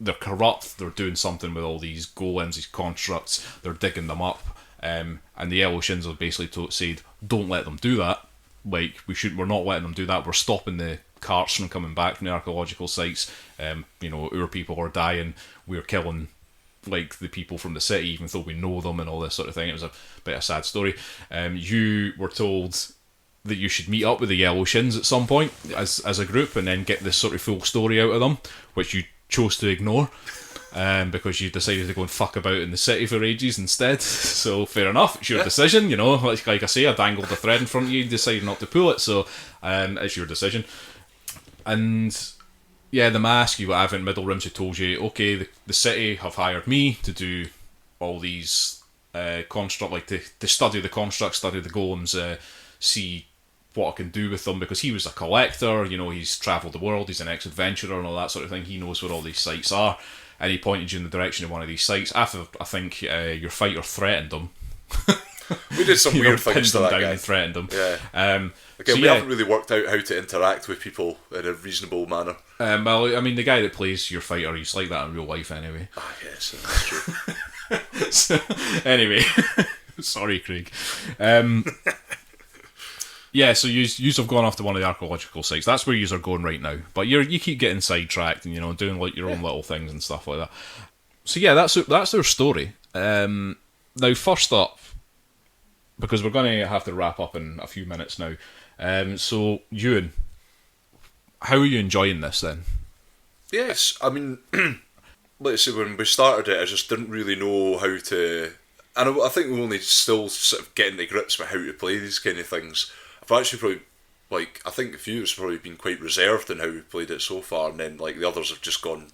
they're corrupt, they're doing something with all these golems, these constructs, they're digging them up, and the Yellow Shins have basically said, don't let them do that. Like, we're not letting them do that. We're stopping the carts from coming back from the archaeological sites. Our people are dying. We're killing like the people from the city, even though we know them and all this sort of thing. It was a bit of a sad story. You were told that you should meet up with the Yellow Shins at some point as a group, and then get this sort of full story out of them, which you chose to ignore because you decided to go and fuck about in the city for ages instead. So fair enough, it's your decision. Like I say, I dangled the thread in front of you, you decided not to pull it, so it's your decision. And the mask, you got Avent Middle-Rims who told you, okay, the city have hired me to do all these construct, like to study the constructs, study the golems, see what I can do with them, because he was a collector, he's travelled the world, he's an ex-adventurer and all that sort of thing. He knows where all these sites are, and he pointed you in the direction of one of these sites after I think your fighter threatened him. We did some weird things to that down guy. And threatened him. We haven't really worked out how to interact with people in a reasonable manner. Well, I mean, the guy that plays your fighter, he's like that in real life anyway. Yes, that's true. So, anyway, sorry, Craig. So you have gone off to one of the archaeological sites. That's where you are going right now. But you keep getting sidetracked and doing like your own little things and stuff like that. So that's their story. Now, first up, because we're going to have to wrap up in a few minutes now. So Euan, how are you enjoying this then? Yes, I mean, let's say when we started it, I just didn't really know how to. And I think we're only still sort of getting to grips with how to play these kind of things. I've actually probably, I think a few have probably been quite reserved in how we've played it so far, and then the others have just gone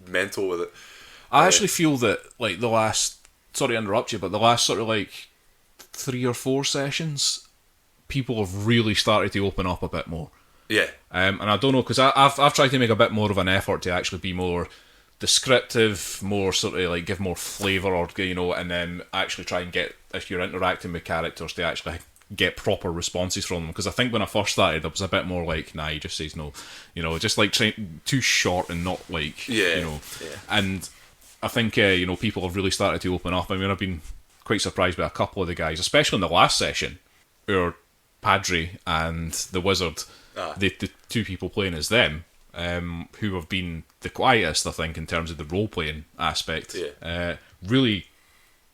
mental with it. I actually feel that the last, sorry to interrupt you, but the last sort of 3 or 4 sessions, people have really started to open up a bit more. Yeah. And I don't know, because I've tried to make a bit more of an effort to actually be more descriptive, more sort of give more flavour, or and then actually try and get, if you're interacting with characters, to actually get proper responses from them. Because I think when I first started, it was a bit more nah, he just says no, just too short and not And I think people have really started to open up. I mean, I've been quite surprised by a couple of the guys, especially in the last session, our Padre and the Wizard, the 2 people playing as them, who have been the quietest, I think, in terms of the role-playing aspect, really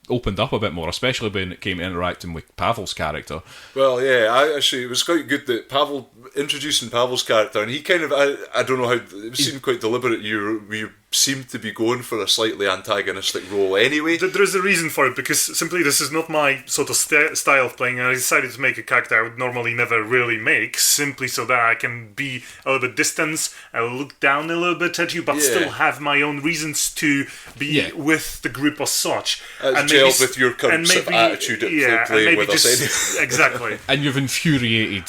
opened up a bit more, especially when it came to interacting with Pawel's character. Well, it was quite good that introducing Pawel's character, and he kind of, I don't know how, it seemed quite deliberate. You're seem to be going for a slightly antagonistic role anyway. There's a reason for it, because simply this is not my sort of style of playing, and I decided to make a character I would normally never really make, simply so that I can be a little bit distant, look down a little bit at you, but still have my own reasons to be with the group as such. And gel with your current sort of attitude at playing with us anyway. Exactly. And you've infuriated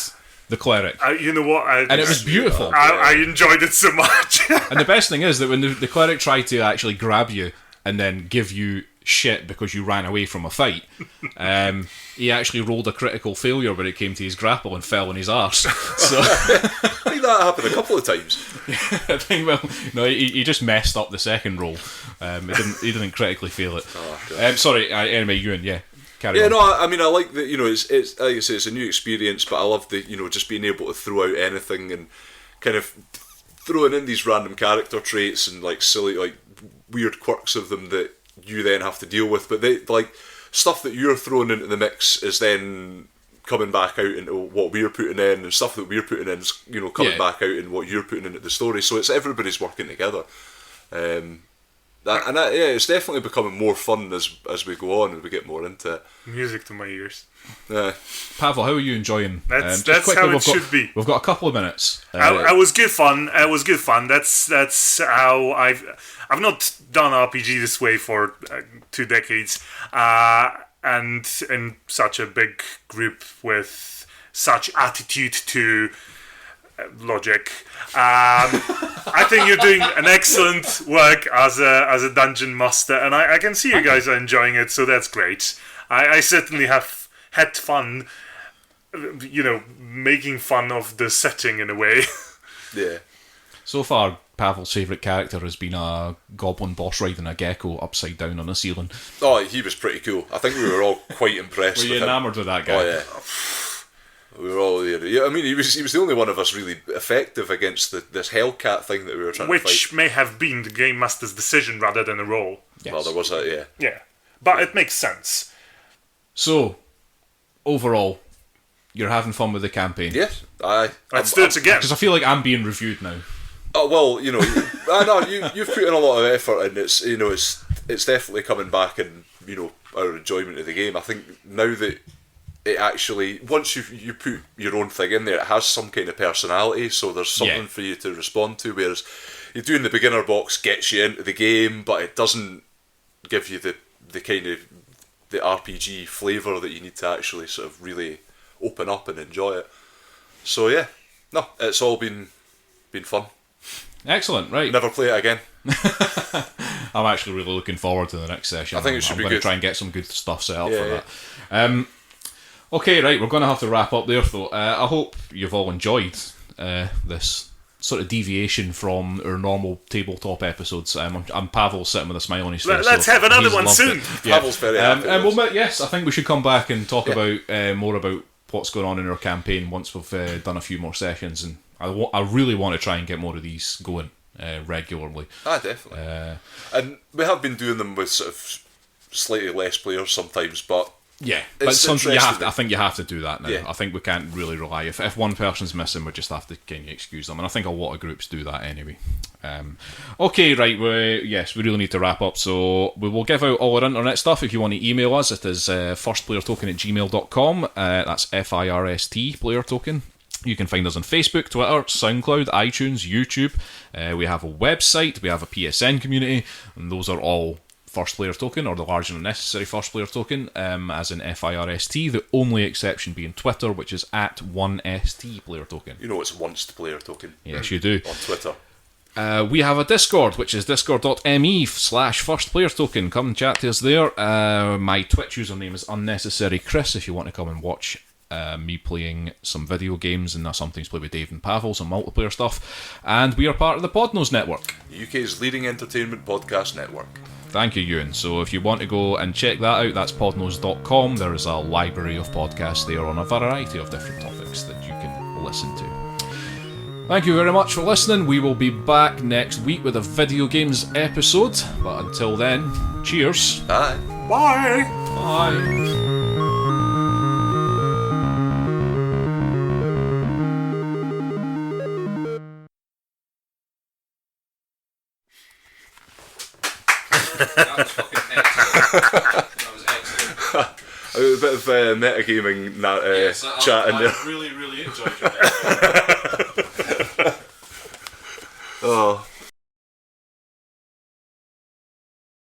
the cleric. You know what? And it was beautiful. I enjoyed it so much. And the best thing is that when the cleric tried to actually grab you and then give you shit because you ran away from a fight, he actually rolled a critical failure when it came to his grapple and fell on his arse. So I think that happened a couple of times. I think, well, no, he just messed up the second roll. He didn't critically fail it. Sorry, anyway, Euan, carry on. No, I mean, I like that, it's like I say, it's a new experience, but I love the, just being able to throw out anything and kind of throwing in these random character traits and like silly, like weird quirks of them that you then have to deal with, but they, like, stuff that you're throwing into the mix is then coming back out into what we're putting in, and stuff that we're putting in is, coming back out in what you're putting into the story, so it's everybody's working together. It's definitely becoming more fun as we go on and we get more into it. Music to my ears. Pavel, how are you enjoying? That's how it should be. We've got a couple of minutes. It was good fun. It was good fun. That's how I've not done RPG this way for 2 decades, and in such a big group with such attitude to logic. I think you're doing an excellent work as a dungeon master, and I can see you guys are enjoying it, so that's great. I certainly have had fun, making fun of the setting in a way. Yeah. So far, Pavel's favourite character has been a goblin boss riding a gecko upside down on a ceiling. Oh, he was pretty cool. I think we were all quite impressed with him. Were you enamoured with that guy? Oh, yeah. We were all there. Yeah, I mean, he was the only one of us really effective against this Hellcat thing that we were trying to fight. Which may have been the Game Master's decision rather than a roll. Yes. Well, there was that, yeah. Yeah. But it makes sense. So, overall, you're having fun with the campaign? Yes. Let's do it again. Because I feel like I'm being reviewed now. Oh, well, I know you've put in a lot of effort, and it's definitely coming back, and our enjoyment of the game. I think now that it actually, once you put your own thing in there, it has some kind of personality, so there's something for you to respond to, whereas you doing the beginner box gets you into the game, but it doesn't give you the kind of the RPG flavour that you need to actually sort of really open up and enjoy it. So yeah, no, it's all been fun. Excellent, right. Never play it again. I'm actually really looking forward to the next session. I think it should be good. I'm going to try and get some good stuff set up for that. Okay, right, we're going to have to wrap up there, though. I hope you've all enjoyed this sort of deviation from our normal tabletop episodes. I'm Pavel sitting with a smile on his face. Let's have another one soon. Pavel's very happy. Yes, I think we should come back and talk about more about what's going on in our campaign once we've done a few more sessions. And I really want to try and get more of these going regularly. Definitely. And we have been doing them with sort of slightly less players sometimes, but yeah, but I think you have to do that now. Yeah. I think we can't really rely. If one person's missing, we just have to kind of excuse them, and I think a lot of groups do that anyway. Okay, right. We really need to wrap up, so we will give out all our internet stuff. If you want to email us, it is firstplayertoken@gmail.com. That's FIRST player token. You can find us on Facebook, Twitter, SoundCloud, iTunes, YouTube. We have a website, we have a PSN community, and those are all First Player Token, or the large and unnecessary First Player Token, as in FIRST, the only exception being Twitter, which is @1ST Player Token. It's once Player Token. Yes, you do. On Twitter. We have a Discord, which is discord.me/First Player Token. Come and chat to us there. My Twitch username is Unnecessary Chris, if you want to come and watch me playing some video games, and I sometimes play with Dave and Pavel, some multiplayer stuff. And we are part of the Podnose Network, UK's leading entertainment podcast network. Thank you, Euan. So if you want to go and check that out, that's podnose.com. There is a library of podcasts there on a variety of different topics that you can listen to. Thank you very much for listening. We will be back next week with a video games episode. But until then, cheers. Bye. Bye. Bye. That was fucking excellent. That was excellent. A bit of metagaming Yes, chat in there. I really, really enjoyed your